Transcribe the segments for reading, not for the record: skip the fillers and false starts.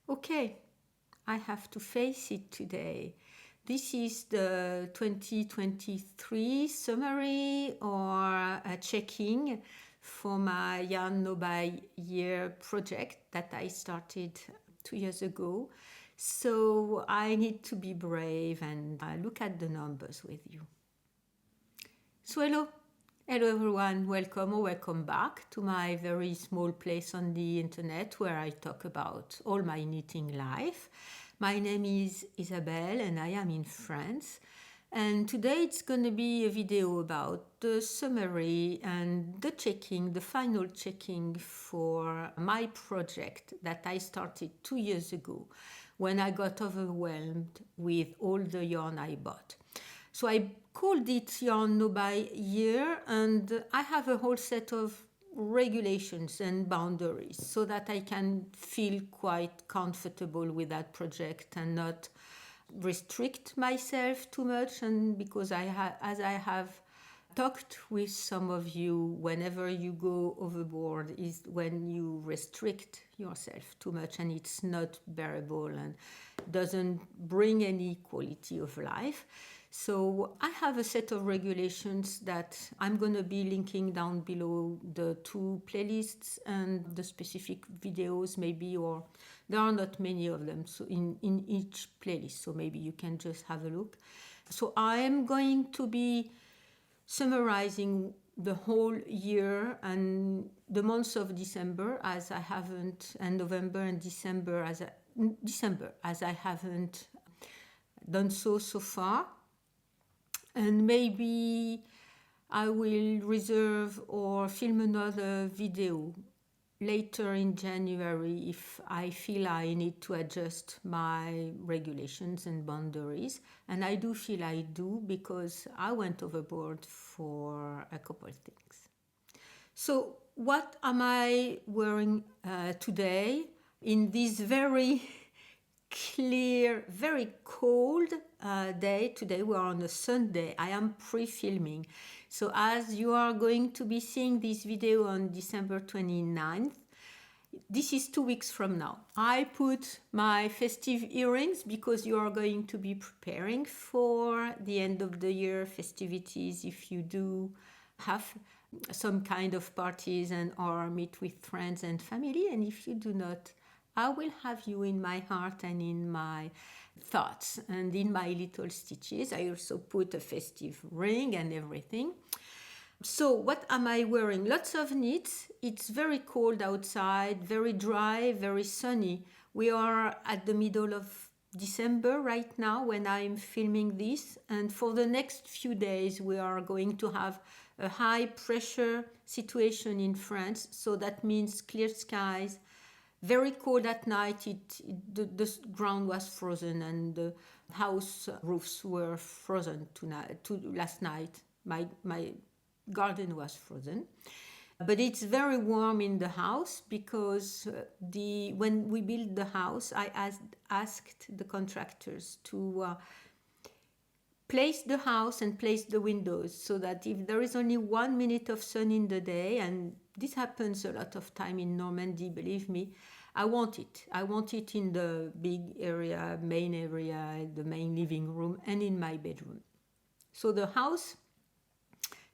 Okay, I have to face it today. This is the 2023 summary or a checking for my Yarn No Buy Year project that I started 2 years ago. So I need to be brave and look at the numbers with you. So hello everyone, welcome or welcome back to my very small place on the internet where I talk about all my knitting life. My name is Isabelle and I am in France. And today it's going to be a video about the summary and the final checking for my project that I started 2 years ago when I got overwhelmed with all the yarn I bought. So I called it Yarn No Buy Year, and I have a whole set of regulations and boundaries so that I can feel quite comfortable with that project and not restrict myself too much. And because as I have talked with some of you, whenever you go overboard is when you restrict yourself too much and it's not bearable and doesn't bring any quality of life. So I have a set of regulations that I'm going to be linking down below the two playlists and the specific videos maybe, or there are not many of them so in each playlist, so maybe you can just have a look. So I am going to be summarizing the whole year and the months of December as I haven't, and November and December as I haven't done so far. And maybe I will reserve or film another video later in January if I feel I need to adjust my regulations and boundaries. And I do feel I do because I went overboard for a couple of things. So what am I wearing today in this very clear, very cold day? Today we are on a Sunday. I am pre-filming. So as you are going to be seeing this video on December 29th, this is 2 weeks from now. I put my festive earrings because you are going to be preparing for the end of the year festivities if you do have some kind of parties and or meet with friends and family. And if you do not, I will have you in my heart and in my thoughts and in my little stitches. I also put a festive ring and everything. So what am I wearing? Lots of knits. It's very cold outside, very dry, very sunny. We are at the middle of December right now when I'm filming this, and for the next few days we are going to have a high pressure situation in France, so that means clear skies, very cold at night. The ground was frozen and the house roofs were frozen last night. My garden was frozen. But it's very warm in the house because when we built the house, I asked the contractors to place the house and place the windows so that if there is only 1 minute of sun in the day, and this happens a lot of time in Normandy, believe me, I want it. I want it in the big area, main area, the main living room, and in my bedroom. So the house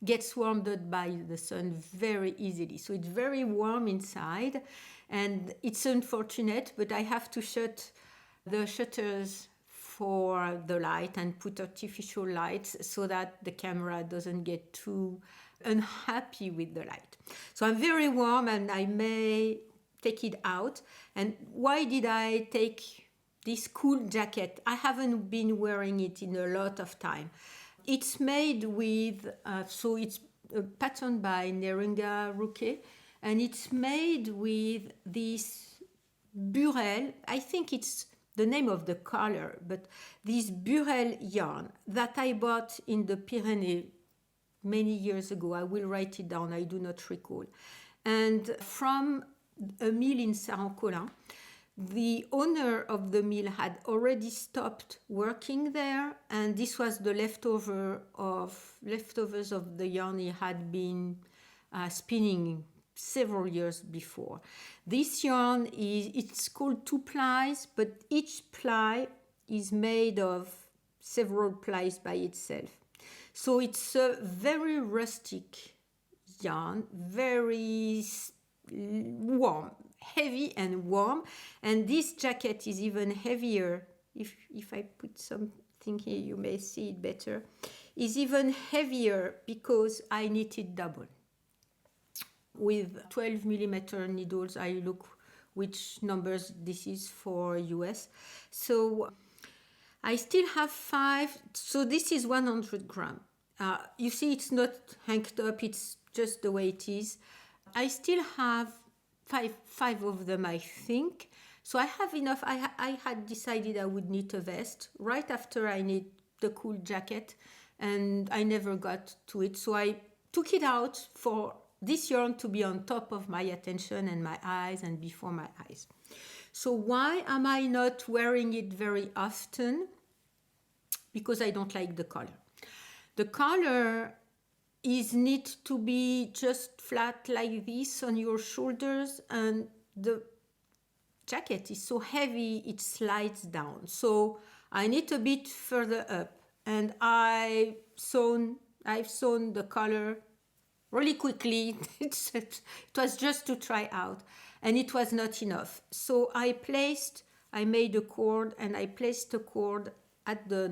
gets warmed up by the sun very easily. So it's very warm inside, and it's unfortunate, but I have to shut the shutters for the light and put artificial lights so that the camera doesn't get too unhappy with the light. So I'm very warm and I may take it out. And why did I take this cool jacket? I haven't been wearing it in a lot of time. It's made with, so it's patterned by Neringa Ruke, and it's made with this burel. I think it's the name of the color, but this burel yarn that I bought in the Pyrenees many years ago. I will write it down, I do not recall. And from a mill in Saint-Colin. The owner of the mill had already stopped working there, and this was the leftovers of the yarn he had been spinning several years before. This yarn it's called 2 plies, but each ply is made of several plies by itself. So it's a very rustic yarn, very warm, heavy and warm. And this jacket is even heavier. If I put something here, you may see it better. Is even heavier because I knitted double. With 12 millimeter needles, I look which numbers this is for US. So I still have 5. So this is 100 grams. You see, it's not hanged up. It's just the way it is. I still have five of them, I think. So I have enough. I had decided I would knit a vest right after I knit the cool jacket, and I never got to it. So I took it out for this yarn to be on top of my attention and my eyes and before my eyes. So why am I not wearing it very often? Because I don't like the color. The color is knit to be just flat like this on your shoulders, and the jacket is so heavy it slides down. So I knit a bit further up, and I've sewn the color really quickly. It was just to try out, and it was not enough. So I made a cord, and I placed a cord at the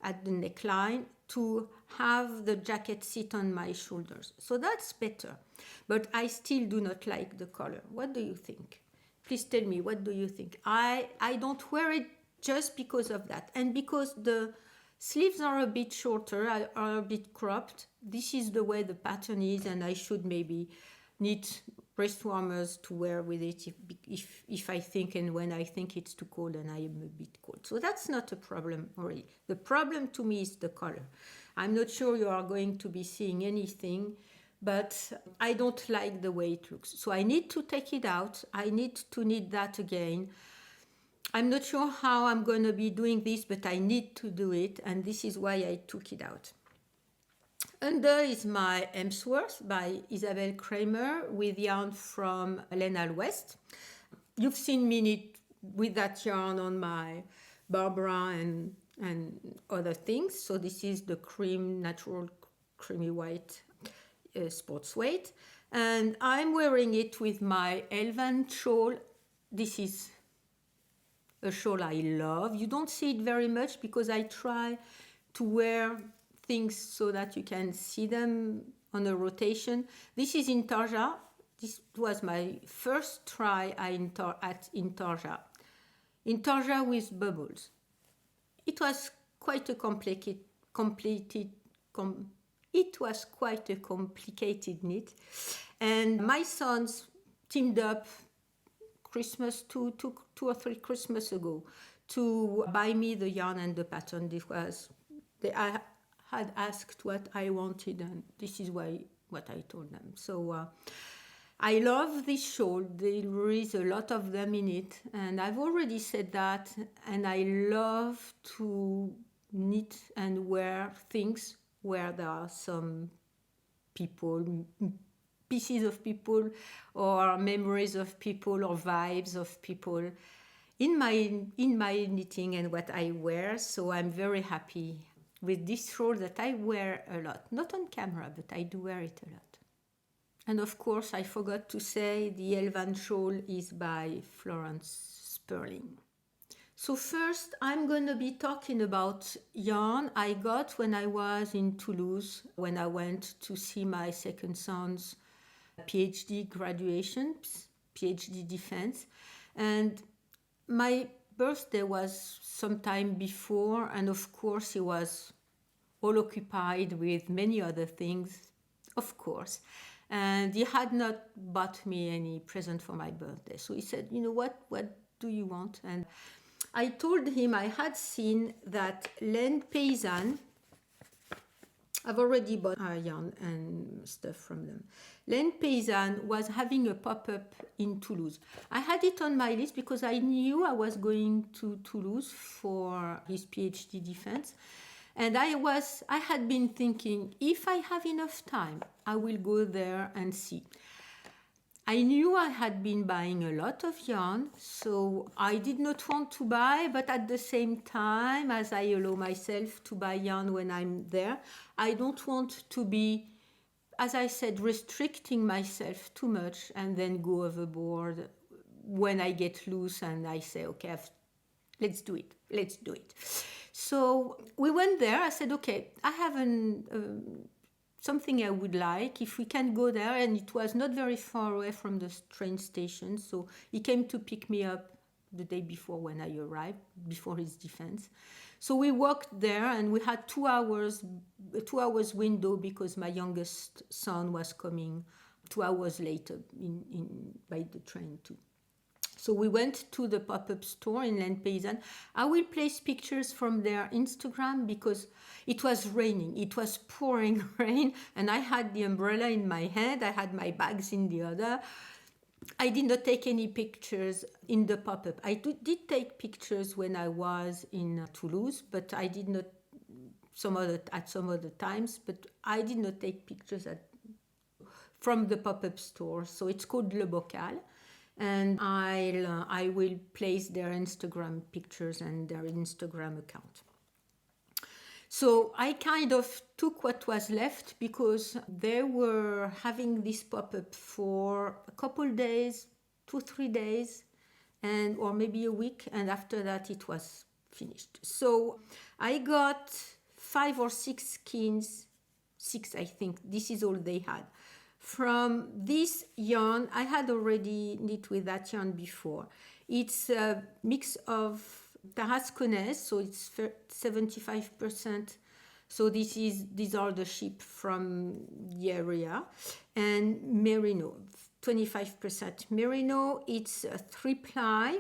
neckline to have the jacket sit on my shoulders. So that's better, but I still do not like the color. What do you think? Please tell me, what do you think? I don't wear it just because of that, and because the sleeves are a bit shorter, are a bit cropped. This is the way the pattern is, and I should maybe knit breast warmers to wear with it if I think and when I think it's too cold and I am a bit cold. So that's not a problem already. The problem to me is the color. I'm not sure you are going to be seeing anything, but I don't like the way it looks. So I need to take it out. I need to knit that again. I'm not sure how I'm going to be doing this, but I need to do it, and this is why I took it out. Under is my Hemsworth by Isabel Kramer with yarn from Lenal West. You've seen me knit with that yarn on my Barbara and other things. So this is the natural creamy white sports weight. And I'm wearing it with my Elvan shawl. This is a shawl I love. You don't see it very much because I try to wear things so that you can see them on a rotation. This is in Tarja. This was my first try in Tarja. In Tarja with bubbles. It was quite a complicated knit. And my sons teamed up Christmas two or three Christmas ago to buy me the yarn and the pattern. I had asked what I wanted, and this is what I told them. So I love this shawl. There is a lot of them in it, and I've already said that, and I love to knit and wear things where there are some people, pieces of people, or memories of people, or vibes of people in my knitting and what I wear. So I'm very happy with this shawl that I wear a lot. Not on camera, but I do wear it a lot. And of course, I forgot to say the Elvan shawl is by Florence Sperling. So first, I'm going to be talking about yarn I got when I was in Toulouse, when I went to see my second son's PhD graduation, PhD defense. And my birthday was sometime before, and of course he was all occupied with many other things, of course. And he had not bought me any present for my birthday. So he said, you know what do you want? And I told him I had seen that Laine Paysanne, I've already bought yarn and stuff from them. Laine Paysanne was having a pop-up in Toulouse. I had it on my list because I knew I was going to Toulouse for his PhD defense. And I had been thinking, if I have enough time, I will go there and see. I knew I had been buying a lot of yarn, so I did not want to buy, but at the same time, as I allow myself to buy yarn when I'm there, I don't want to be, as I said, restricting myself too much and then go overboard when I get loose and I say, okay, let's do it, let's do it. So we went there. I said, okay, I have something I would like if we can go there, and it was not very far away from the train station, so he came to pick me up the day before when I arrived, before his defense. So we walked there, and we had 2 hours, a 2 hours window, because my youngest son was coming 2 hours later by the train too. So we went to the pop-up store in Land Paysan. I will place pictures from their Instagram because it was raining. It was pouring rain, and I had the umbrella in my hand. I had my bags in the other. I did not take any pictures in the pop-up. I did take pictures when I was in Toulouse, but I did not at some other times. But I did not take pictures from the pop-up store. So it's called Le Bocal. And I will place their Instagram pictures and their Instagram account. So I kind of took what was left because they were having this pop-up for a couple days, 2-3 days, or maybe a week, and after that it was finished. So I got 5 or 6 skeins, 6 I think, this is all they had. From this yarn, I had already knit with that yarn before. It's a mix of Tarasconnaise, so it's 75%. So these are the sheep from the area, and merino, 25% merino. It's a 3-ply,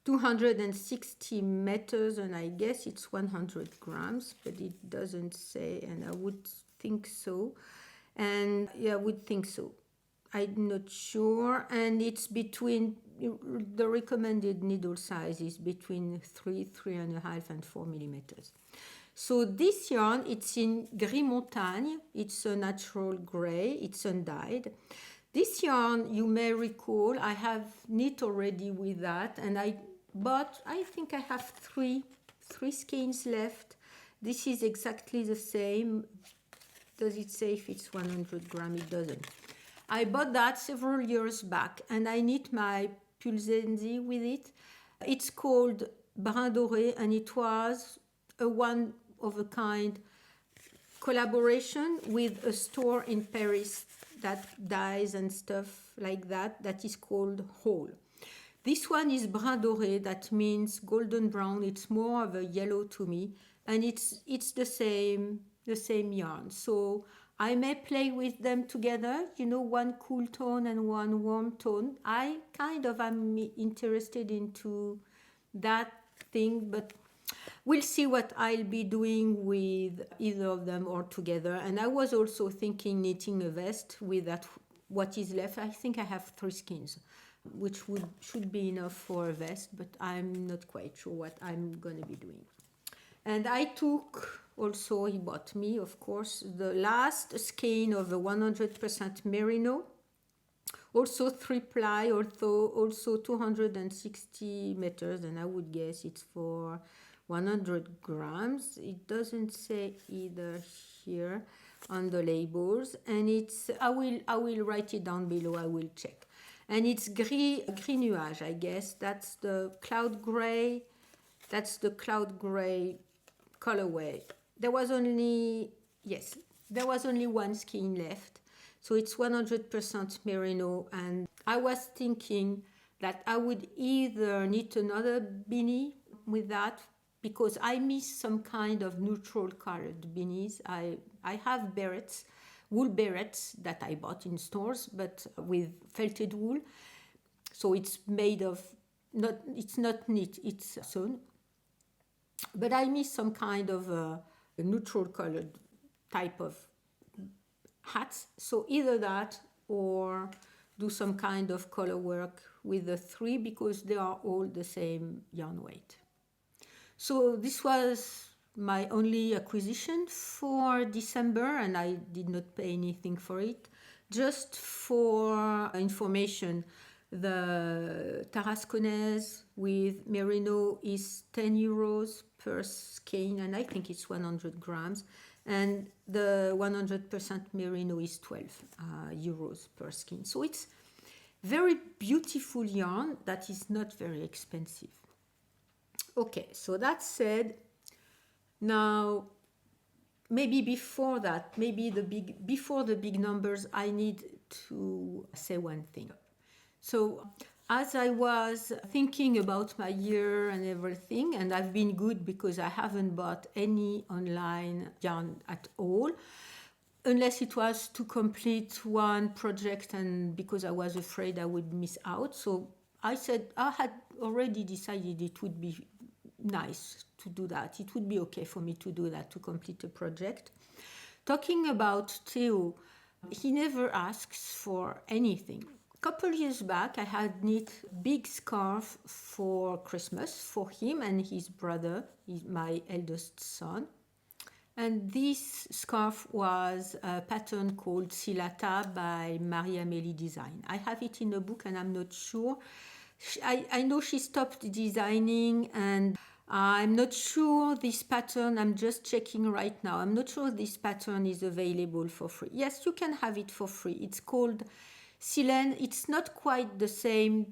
260 meters, and I guess it's 100 grams, but it doesn't say, and I would think so. And yeah, I would think so. I'm not sure. And it's between, the recommended needle size is between 3.5 and 4 millimeters. So this yarn, it's in Gris Montagne. It's a natural gray. It's undyed. This yarn, you may recall, I have knit already with that, and I think I have three skeins left. This is exactly the same. Does it say if it's 100 grams? It doesn't. I bought that several years back, and I knit my pulsenzi with it. It's called Brin Doré, and it was a one-of-a-kind collaboration with a store in Paris that dyes and stuff like that, that is called Hall. This one is Brin Doré, that means golden brown. It's more of a yellow to me, and it's the same yarn. So I may play with them together, one cool tone and one warm tone. I kind of am interested into that thing, but we'll see what I'll be doing with either of them or together. And I was also thinking knitting a vest with that, what is left. I think I have 3 skeins, which should be enough for a vest, but I'm not quite sure what I'm going to be doing. And I took also, he bought me, of course, the last skein of the 100% merino, also 3-ply, also 260 meters, and I would guess it's for 100 grams. It doesn't say either here on the labels, and I will write it down below. I will check. And it's gris nuage, I guess. That's the cloud gray. That's the cloud gray colorway. There was only one skein left. So it's 100% merino, and I was thinking that I would either knit another beanie with that, because I miss some kind of neutral colored beanies. I have berets, wool berets that I bought in stores, but with felted wool. So it's made of, it's not knit, it's sewn. But I miss some kind of a neutral colored type of hats. So either that or do some kind of color work with the 3, because they are all the same yarn weight. So this was my only acquisition for December, and I did not pay anything for it. Just for information, the Tarasconnaise with merino is 10 euros per skein, and I think it's 100 grams. And the 100% merino is 12 euros per skein. So it's very beautiful yarn that is not very expensive. Okay, so that said, now maybe before that, before the big numbers, I need to say one thing. So as I was thinking about my year and everything, and I've been good because I haven't bought any online yarn at all, unless it was to complete one project and because I was afraid I would miss out. So I said I had already decided it would be nice to do that. It would be okay for me to do that, to complete a project. Talking about Theo, he never asks for anything. A couple years back, I had knit big scarf for Christmas for him and his brother, my eldest son. And this scarf was a pattern called Silata by Marie-Amélie Design. I have it in a book and I'm not sure. I know she stopped designing and I'm not sure this pattern, I'm just checking right now. I'm not sure this pattern is available for free. Yes, you can have it for free. It's called Silène. It's not quite the same,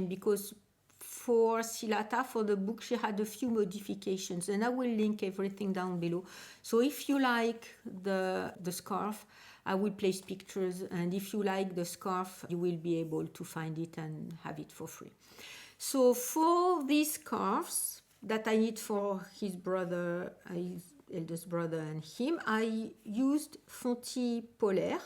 because for Silata, for the book, she had a few modifications and I will link everything down below. So if you like the scarf, I will place pictures, and if you like the scarf, you will be able to find it and have it for free. So for these scarves that I knit for his brother, his eldest brother and him, I used Fonty Polaire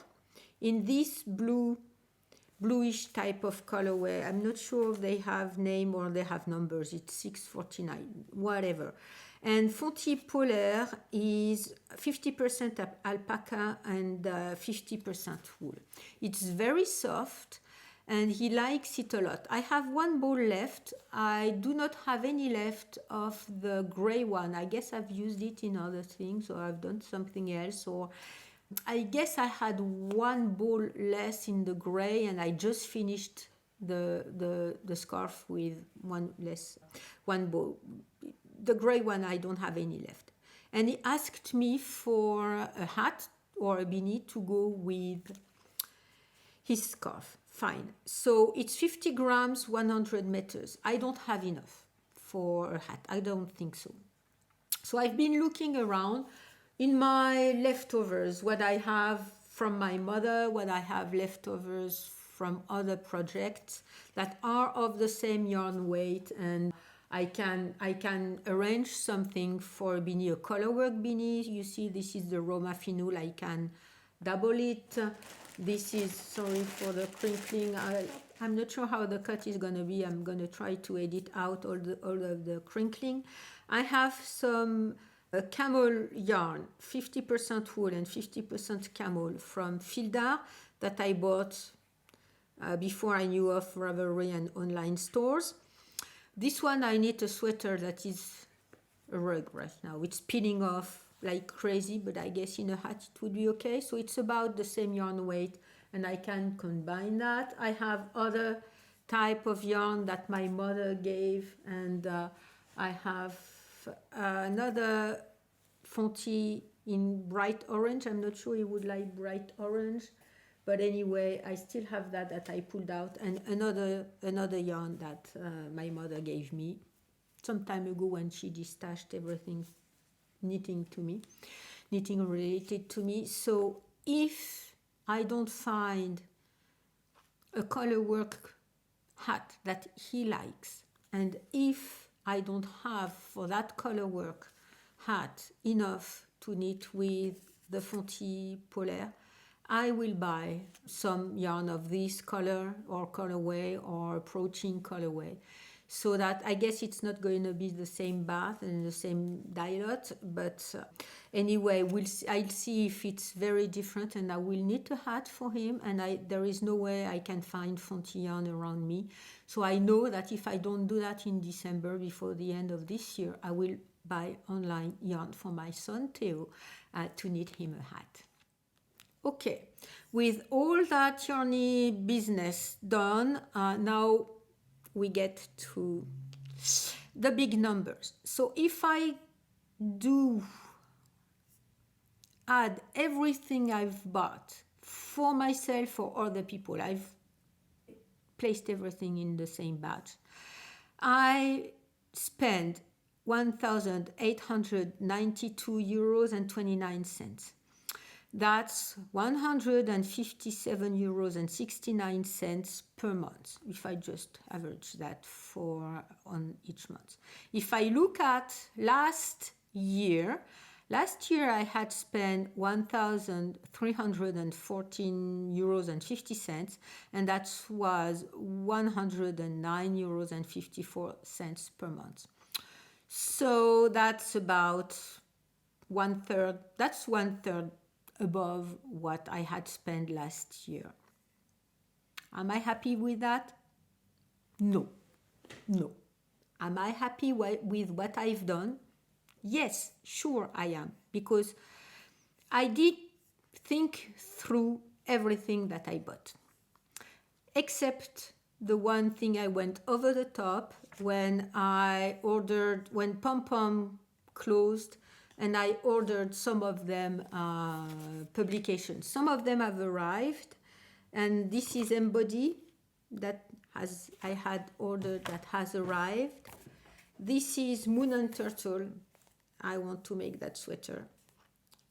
in this bluish type of colorway. I'm not sure if they have name or they have numbers. It's 649, whatever. And Fonty Polaire is 50% alpaca and 50% wool. It's very soft and he likes it a lot. I have one ball left. I do not have any left of the gray one. I guess I've used it in other things, or I've done something else, or I guess I had one ball less in the gray and I just finished the scarf with one ball. The gray one, I don't have any left. And he asked me for a hat or a beanie to go with his scarf. Fine. So it's 50 grams, 100 meters. I don't have enough for a hat. I don't think so. So I've been looking around in my leftovers, what I have from my mother, what I have leftovers from other projects that are of the same yarn weight, and I can arrange something for a beanie, a colorwork beanie. You see, this is the Roma Finoul. I can double it. This is, sorry for the crinkling. I'm not sure how the cut is going to be. I'm going to try to edit out all of the crinkling. I have some camel yarn, 50% wool and 50% camel from Fildar that I bought before I knew of Ravelry and online stores. This one I knit a sweater that is a rug right now. It's peeling off like crazy, but I guess in a hat it would be okay. So it's about the same yarn weight and I can combine that. I have other type of yarn that my mother gave, and I have another Fonty in bright orange. I'm not sure you would like bright orange, but anyway, I still have that I pulled out, and another yarn that my mother gave me some time ago when she distashed everything knitting related to me. So if I don't find a colorwork hat that he likes, and if I don't have for that colorwork hat enough to knit with the Fonty Polaire, I will buy some yarn of this color or colorway or approaching colorway, so that I guess it's not going to be the same bath and the same dye-lot, but anyway, I'll see if it's very different, and I will knit a hat for him, and there is no way I can find Fonty yarn around me. So I know that if I don't do that in December before the end of this year, I will buy online yarn for my son Theo to knit him a hat. Okay, with all that journey business done, now we get to the big numbers. So if I do add everything I've bought for myself or other people, I've placed everything in the same batch, I spend 1,892 euros and 29 cents. That's 157 euros and 69 cents per month, if I just average that on each month. If I look at last year I had spent 1,314 euros and 50 cents, and that was 109 euros and 54 cents per month. So that's about one third above what I had spent last year. Am I happy with that? No. Am I happy with what I've done? Yes, sure I am, because I did think through everything that I bought. Except the one thing I went over the top when Pom Pom closed, and I ordered some of them publications. Some of them have arrived, and this is Embody I had ordered that has arrived. This is Moon and Turtle. I want to make that sweater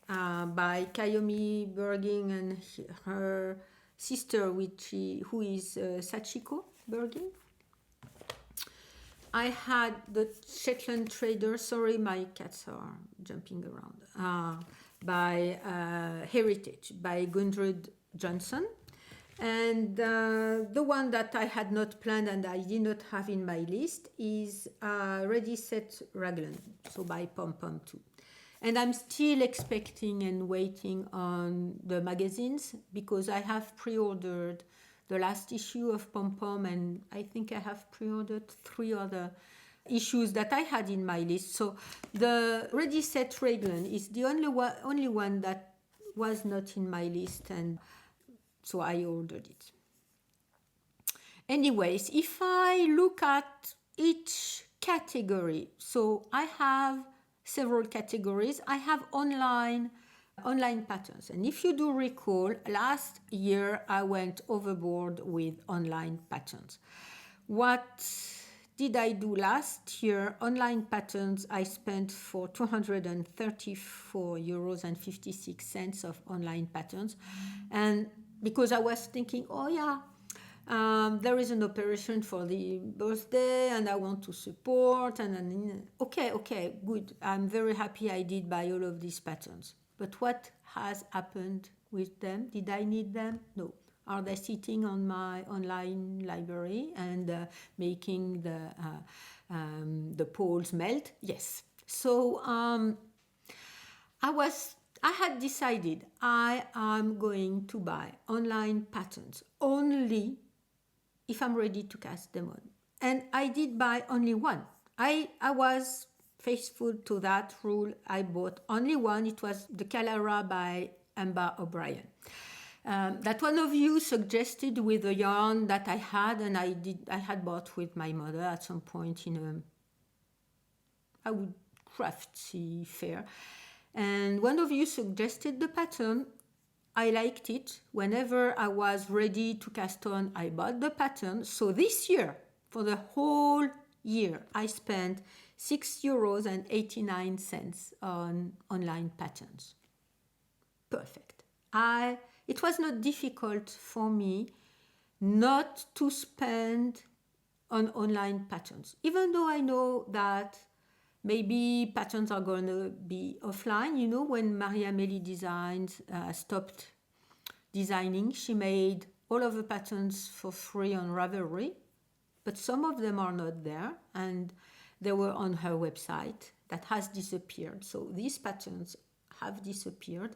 by Kayomi Bergin and her sister, who is Sachiko Bergin. I had the Shetland Trader, sorry my cats are jumping around, by Heritage by Gundred Johnson. And the one that I had not planned and I did not have in my list is Ready Set Raglan, so by Pom Pom too. And I'm still expecting and waiting on the magazines, because I have pre-ordered the last issue of Pom Pom, and I think I have pre-ordered 3 other issues that I had in my list. So the Ready Set Raglan is the only one that was not in my list, and so I ordered it. Anyways, if I look at each category, so I have several categories. I have online patterns, and if you do recall, last year I went overboard with online patterns. What did I do last year? Online patterns, I spent for 234 euros and 56 cents of online patterns, and because I was thinking, there is an operation for the birthday and I want to support, and okay, good. I'm very happy I did buy all of these patterns. But what has happened with them? Did I need them? No. Are they sitting on my online library and making the poles melt? Yes. So I had decided I am going to buy online patterns only if I'm ready to cast them on. And I did buy only one. I was faithful to that rule. I bought only one. It was the Calara by Amber O'Brien. That one of you suggested with a yarn that I had, and I had bought with my mother at some point in a craftsy fair. And one of you suggested the pattern. I liked it. Whenever I was ready to cast on, I bought the pattern. So this year, for the whole year, I spent 6 euros and 89 cents on online patterns. Perfect. It was not difficult for me not to spend on online patterns, even though I know that maybe patterns are going to be offline. You know, when Marie-Amélie Designs stopped designing, she made all of the patterns for free on Ravelry, but some of them are not there, and they were on her website. That has disappeared. So these patterns have disappeared.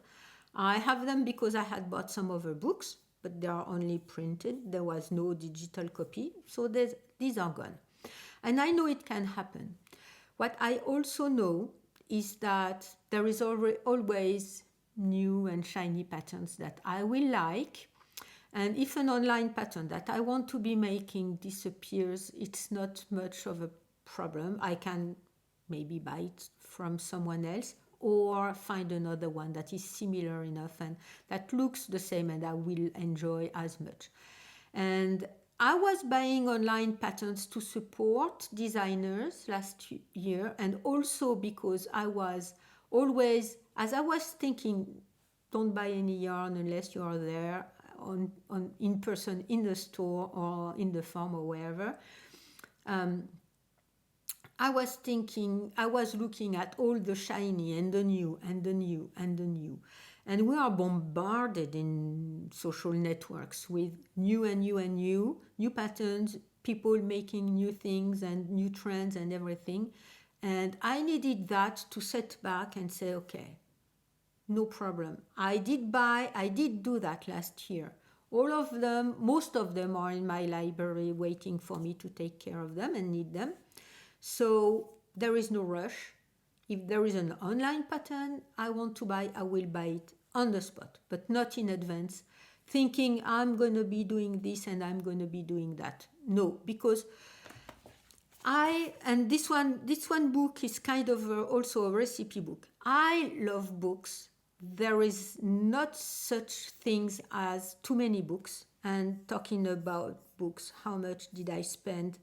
I have them because I had bought some of her books, but they are only printed. There was no digital copy, so these are gone. And I know it can happen. What I also know is that there is always new and shiny patterns that I will like. And if an online pattern that I want to be making disappears, it's not much of a problem. I can maybe buy it from someone else or find another one that is similar enough and that looks the same and I will enjoy as much. And I was buying online patterns to support designers last year, and also because I was always, as I was thinking, don't buy any yarn unless you are there on in person in the store or in the farm or wherever. I was thinking, I was looking at all the shiny and the new and the new and the new. And we are bombarded in social networks with new and new and new patterns, people making new things and new trends and everything. And I needed that to set back and say, okay, no problem. I did do that last year. All of them, most of them are in my library waiting for me to take care of them and need them. So there is no rush. If there is an online pattern I want to buy, I will buy it on the spot, but not in advance, thinking I'm going to be doing this and I'm going to be doing that. No, because this one book is kind of also a recipe book. I love books. There is not such things as too many books. And talking about books, how much did I spend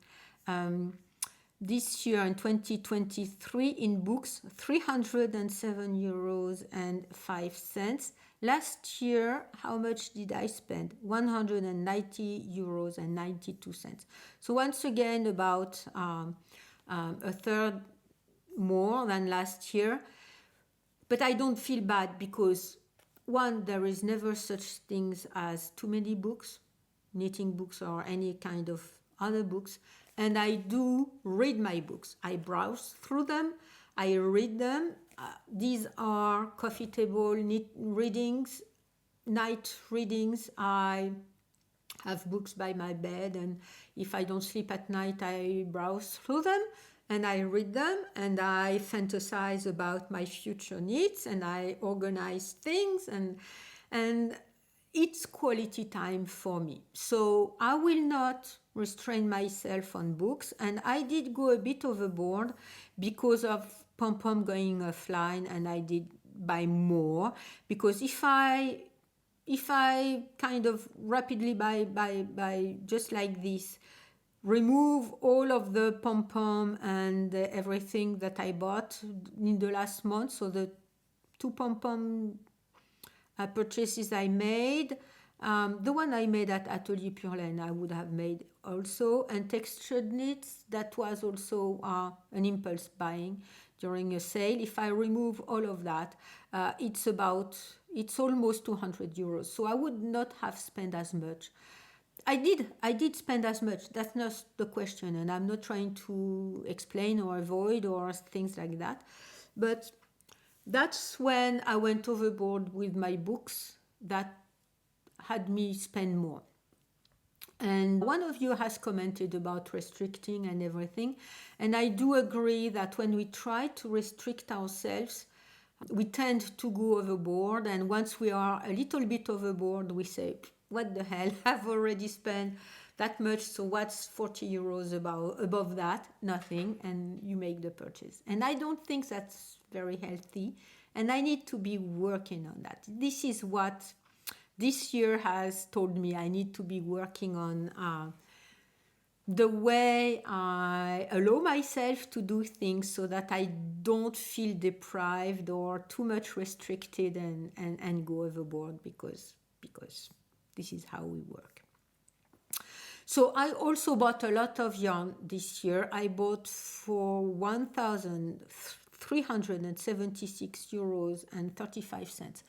this year in 2023 in books? 307 euros and 5 cents. Last year, how much did I spend? 190 euros and 92 cents. So once again, about a third more than last year. But I don't feel bad because, one, there is never such things as too many books, knitting books or any kind of other books. And I do read my books. I browse through them. I read them. These are coffee table readings, night readings. I have books by my bed, and if I don't sleep at night, I browse through them and I read them and I fantasize about my future needs and I organize things, and it's quality time for me. So I will not restrain myself on books, and I did go a bit overboard because of Pom Pom going offline, and I did buy more because if I kind of rapidly buy just like this, remove all of the Pom Pom and everything that I bought in the last month, so the 2 Pom Pom purchases I made, the one I made at Atelier Paulin I would have made also, and textured knits, that was also an impulse buying during a sale. If I remove all of that, it's almost 200 euros. So I would not have spent as much. I did spend as much. That's not the question, and I'm not trying to explain or avoid or things like that. But that's when I went overboard with my books that had me spend more. And one of you has commented about restricting and everything. And I do agree that when we try to restrict ourselves, we tend to go overboard. And once we are a little bit overboard, we say, what the hell, I've already spent that much, so what's 40 euros above that? Nothing, and you make the purchase. And I don't think that's very healthy, and I need to be working on that. This is what this year has told me I need to be working on, the way I allow myself to do things so that I don't feel deprived or too much restricted and go overboard because this is how we work. So I also bought a lot of yarn this year. I bought for 1,376 euros and 35 cents.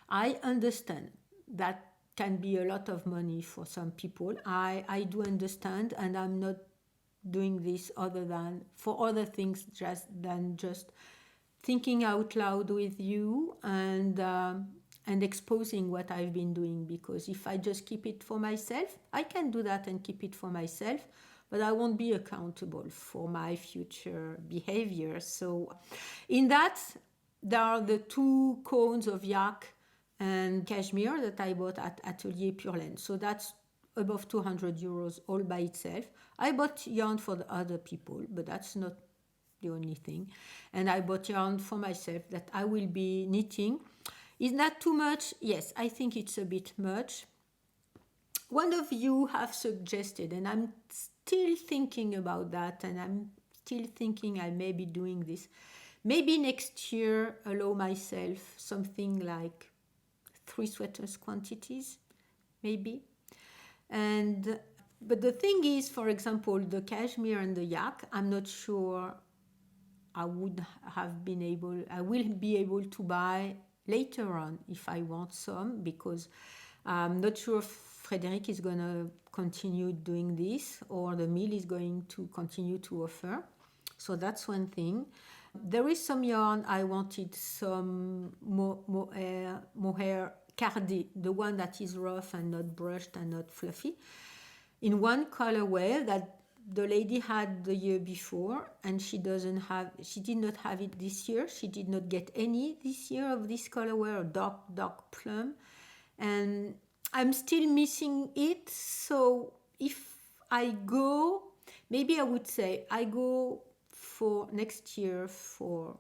I understand that can be a lot of money for some people. I do understand, and I'm not doing this other than for other things than just thinking out loud with you and exposing what I've been doing, because if I just keep it for myself, I can do that and keep it for myself, but I won't be accountable for my future behavior. So in that, there are the 2 cones of yak and cashmere that I bought at Atelier Paulin. So that's above 200 euros all by itself. I bought yarn for the other people, but that's not the only thing. And I bought yarn for myself that I will be knitting. Is that too much? Yes, I think it's a bit much. One of you have suggested, and I'm still thinking about that, and I'm still thinking I may be doing this. Maybe next year allow myself something like 3 sweaters quantities, maybe. And but the thing is, for example, the cashmere and the yak, I'm not sure I will be able to buy later on if I want some, because I'm not sure if Frederic is going to continue doing this or the mill is going to continue to offer. So that's one thing. There is some yarn I wanted, some mohair cardé, the one that is rough and not brushed and not fluffy, in one colorway that the lady had the year before, and she did not have it this year. She did not get any this year of this colorway, or dark plum, and I'm still missing it. So if I go, maybe I would say I go for next year for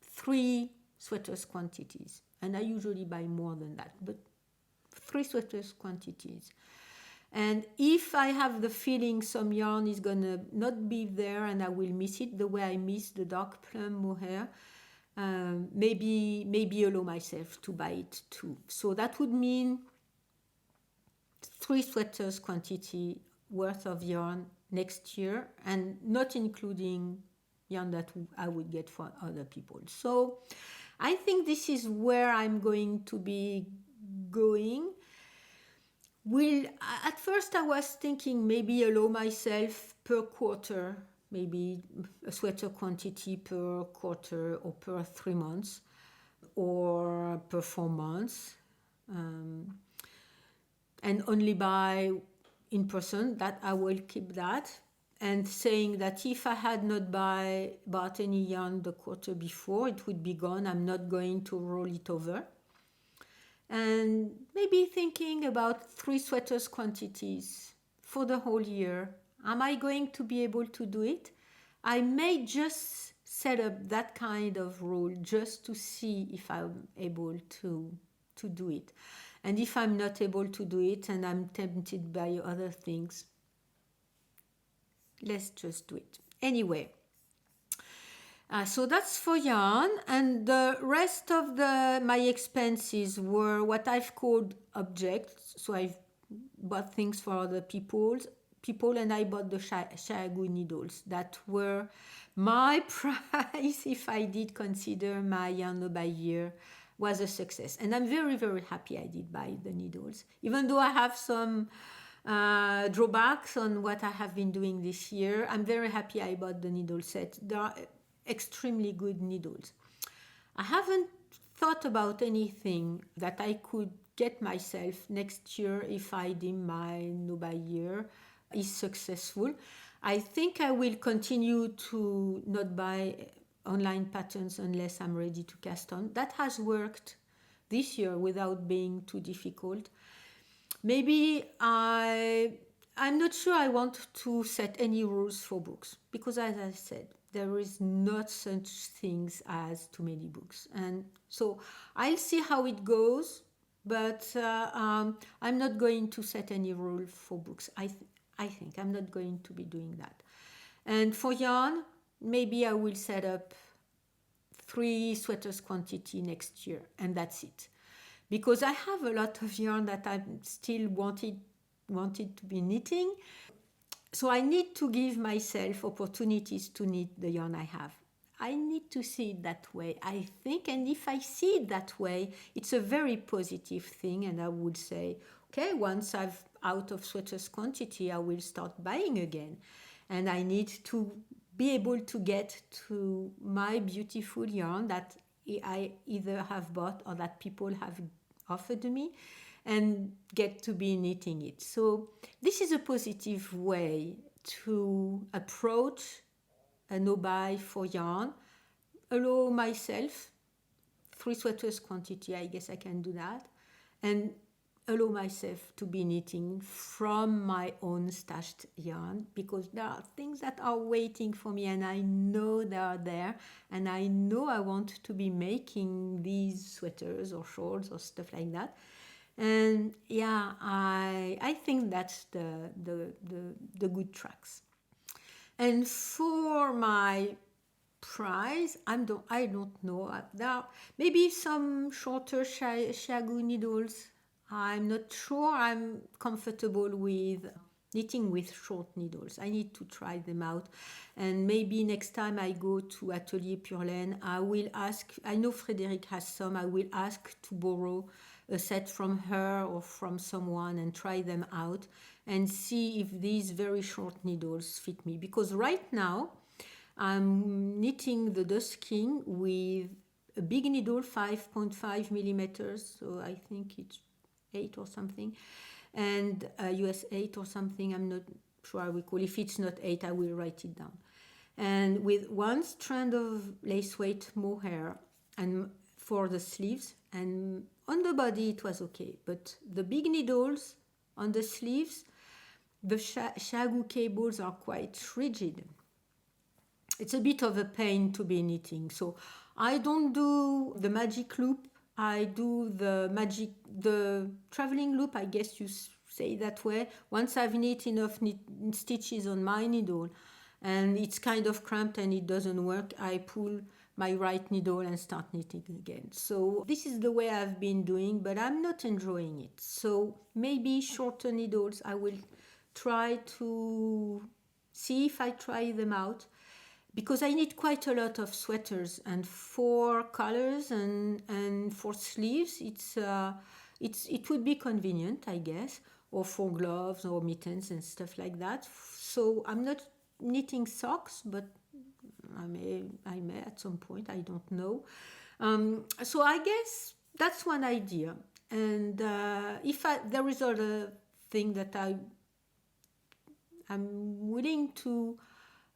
3 sweaters quantities, and I usually buy more than that, but 3 sweaters quantities. And if I have the feeling some yarn is gonna not be there and I will miss it the way I miss the dark plum mohair, maybe allow myself to buy it too. So that would mean 3 sweaters quantity worth of yarn next year, and not including yarn that I would get for other people. So I think this is where I'm going to be going. At first I was thinking maybe allow myself per quarter, maybe a sweater quantity per quarter or per 3 months or per 4 months, and only buy in person. That I will keep that, and saying that if I had not bought any yarn the quarter before, it would be gone. I'm not going to roll it over. And maybe thinking about 3 sweaters quantities for the whole year. Am I going to be able to do it? I may just set up that kind of rule just to see if I'm able to do it. And if I'm not able to do it and I'm tempted by other things, let's just do it. Anyway, so that's for yarn, and the rest of my expenses were what I've called objects. So I've bought things for other people, and I bought the Xiaogu needles that were my price if I did consider my yarn by year was a success. And I'm very, very happy I did buy the needles, even though I have some drawbacks on what I have been doing this year. I'm very happy I bought the needle set. They are extremely good needles. I haven't thought about anything that I could get myself next year if I deem my Nuba year is successful. I think I will continue to not buy online patterns unless I'm ready to cast on. That has worked this year without being too difficult. Maybe I'm not sure I want to set any rules for books, because as I said, there is not such things as too many books. And so I'll see how it goes, but I'm not going to set any rule for books. I think I'm not going to be doing that. And for yarn, maybe I will set up 3 sweaters quantity next year, and that's it. Because I have a lot of yarn that I still wanted to be knitting. So I need to give myself opportunities to knit the yarn I have. I need to see it that way, I think. And if I see it that way, it's a very positive thing. And I would say, okay, once I've out of sweaters quantity, I will start buying again. And I need to be able to get to my beautiful yarn that I either have bought or that people have offered me, and get to be knitting it. So this is a positive way to approach a no-buy for yarn. allow myself 3 sweaters quantity, I guess I can do that, and allow myself to be knitting from my own stashed yarn, because there are things that are waiting for me and I know they are there, and I know I want to be making these sweaters or shawls or stuff like that. And yeah, I think that's the good tracks. And for my price, I don't know. There are maybe some shorter Shiagu needles. I'm not sure I'm comfortable with knitting with short needles. I need to try them out, and maybe next time I go to Atelier Pure Laine, I will ask. I know Frédéric has some. I will ask to borrow a set from her or from someone and try them out and see if these very short needles fit me. Because right now I'm knitting the Dusking with a big needle, 5.5 millimeters, so I think it's 8 or something, and US 8 or something. I'm not sure I recall. If it's not 8, I will write it down. And with one strand of lace weight mohair, and for the sleeves, and on the body it was okay, but the big needles on the sleeves, the Shiagu cables are quite rigid. It's a bit of a pain to be knitting, so I don't do the magic loop. I do the traveling loop, I guess you say that way. Once I've knit enough stitches on my needle and it's kind of cramped and it doesn't work, I pull my right needle and start knitting again. So this is the way I've been doing, but I'm not enjoying it. So maybe shorter needles, I will try to see if I try them out, because I need quite a lot of sweaters, and 4 colors and 4 sleeves, it would be convenient, I guess, or 4 gloves or mittens and stuff like that. So I'm not knitting socks, but I may at some point, I don't know. So I guess that's one idea. And if there is other thing that I'm willing to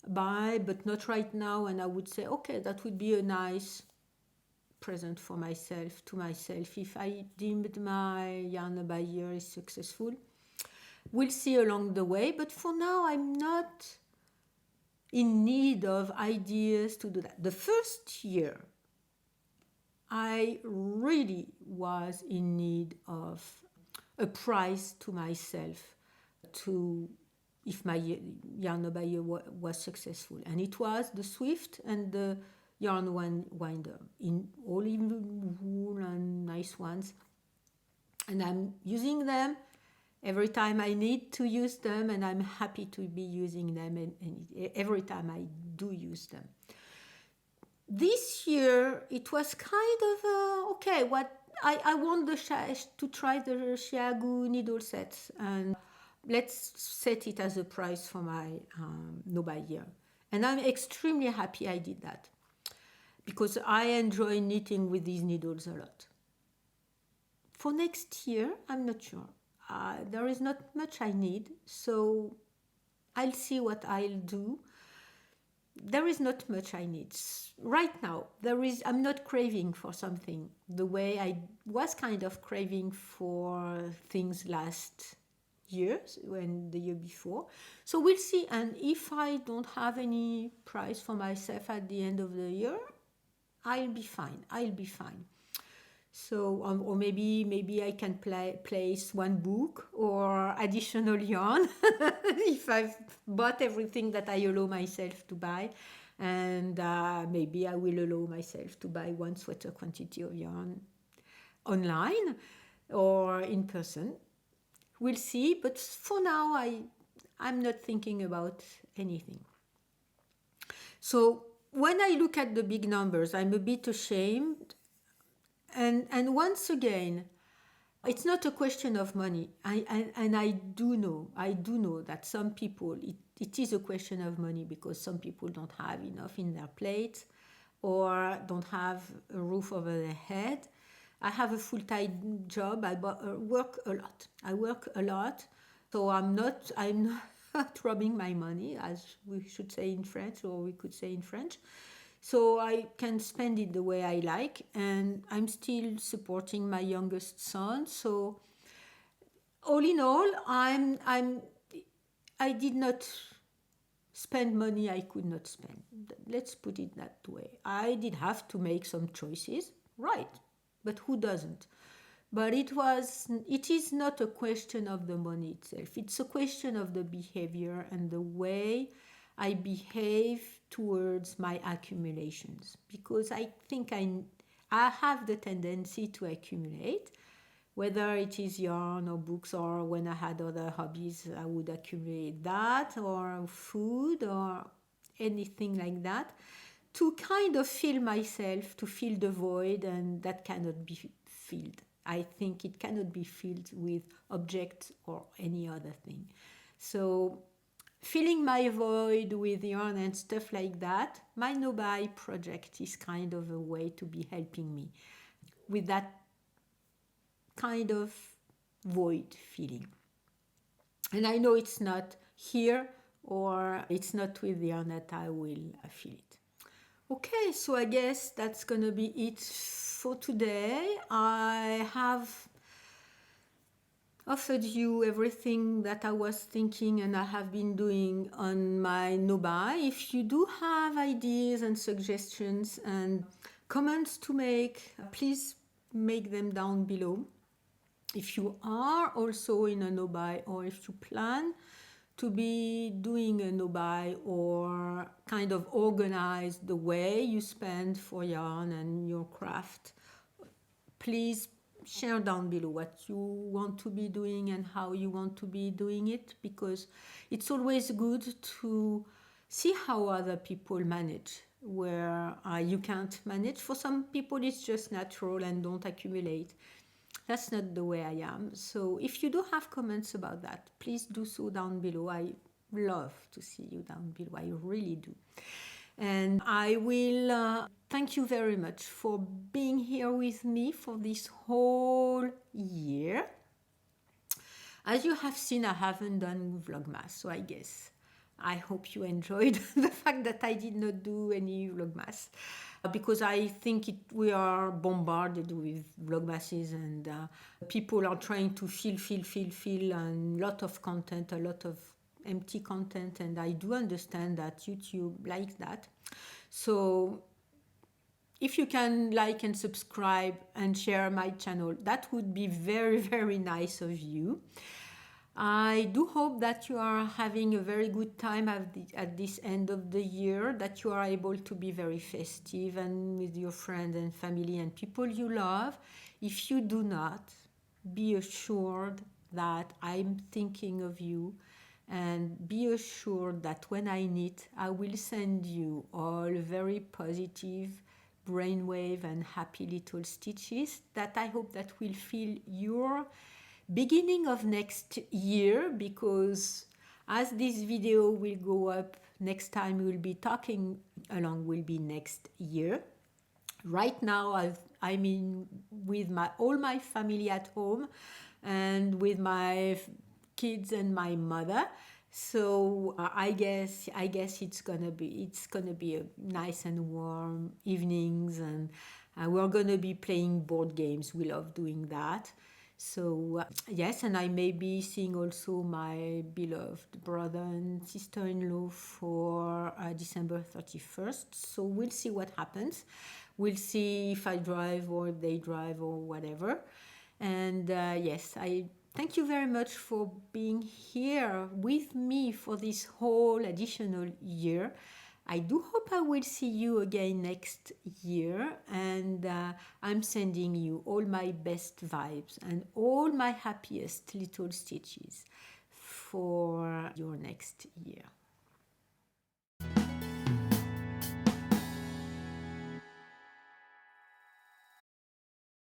buy, but not right now, and I would say, okay, that would be a nice present for myself, to myself, if I deemed my yarn by year is successful. We'll see along the way, but for now I'm not in need of ideas to do that. The first year I really was in need of a prize to myself, to if my yarn by year was successful, and it was the Swift and the yarn winder in olive wool and nice ones, and I'm using them every time I need to use them, and I'm happy to be using them, and every time I do use them. This year it was kind of okay, what I want to try the Shiagu needle sets, and let's set it as a price for my no by year. And I'm extremely happy I did that, because I enjoy knitting with these needles a lot. For next year, I'm not sure. There is not much I need, so I'll see what I'll do. There is not much I need. Right now, I'm not craving for something the way I was kind of craving for things last years when the year before. So we'll see, and if I don't have any prize for myself at the end of the year, I'll be fine. So or maybe I can place one book or additional yarn if I've bought everything that I allow myself to buy, and maybe I will allow myself to buy 1 sweater quantity of yarn online or in person. We'll see, but for now I'm not thinking about anything. So when I look at the big numbers, I'm a bit ashamed. And once again, it's not a question of money. I do know that some people, it is a question of money, because some people don't have enough in their plates or don't have a roof over their head. I have a full-time job. I work a lot. So I'm not robbing my money, as we should say in French, or we could say in French. So I can spend it the way I like, and I'm still supporting my youngest son. So all in all, I did not spend money I could not spend. Let's put it that way. I did have to make some choices, right? But who doesn't? But it is not a question of the money itself. It's a question of the behavior and the way I behave towards my accumulations. Because I think I have the tendency to accumulate, whether it is yarn or books, or when I had other hobbies, I would accumulate that, or food, or anything like that, to kind of fill myself, to fill the void, and that cannot be filled. I think it cannot be filled with objects or any other thing. So filling my void with yarn and stuff like that, my no buy project is kind of a way to be helping me with that kind of void feeling. And I know it's not here, or it's not with the that I will feel it. Okay, so I guess that's gonna be it for today. I have offered you everything that I was thinking and I have been doing on my no buy. If you do have ideas and suggestions and comments to make, please make them down below. If you are also in a no buy, or if you plan to be doing a no buy, or kind of organize the way you spend for yarn and your craft, please share down below what you want to be doing and how you want to be doing it, because it's always good to see how other people manage where you can't manage. For some people it's just natural and don't accumulate. That's not the way I am. So if you do have comments about that, please do so down below. I love to see you down below. I really do. And I will thank you very much for being here with me for this whole year. As you have seen, I haven't done Vlogmas, so I hope you enjoyed the fact that I did not do any Vlogmas, because I think we are bombarded with Vlogmases, and people are trying to fill, and a lot of content, a lot of empty content, and I do understand that YouTube likes that. So if you can like and subscribe and share my channel, that would be very, very nice of you. I do hope that you are having a very good time at this end of the year, that you are able to be very festive and with your friends and family and people you love. If you do not, be assured that I'm thinking of you, and be assured that when I knit, I will send you all very positive brainwave and happy little stitches that I hope that will fill your beginning of next year, because as this video will go up, next time we'll be talking along will be next year. Right now I'm in with all my family at home, and with my kids and my mother. So I guess it's gonna be a nice and warm evenings, and we're gonna be playing board games. We love doing that. So yes, and I may be seeing also my beloved brother and sister-in-law for December 31st. So we'll see what happens. We'll see if I drive or they drive or whatever. And yes, I thank you very much for being here with me for this whole additional year. I do hope I will see you again next year, and I'm sending you all my best vibes and all my happiest little stitches for your next year.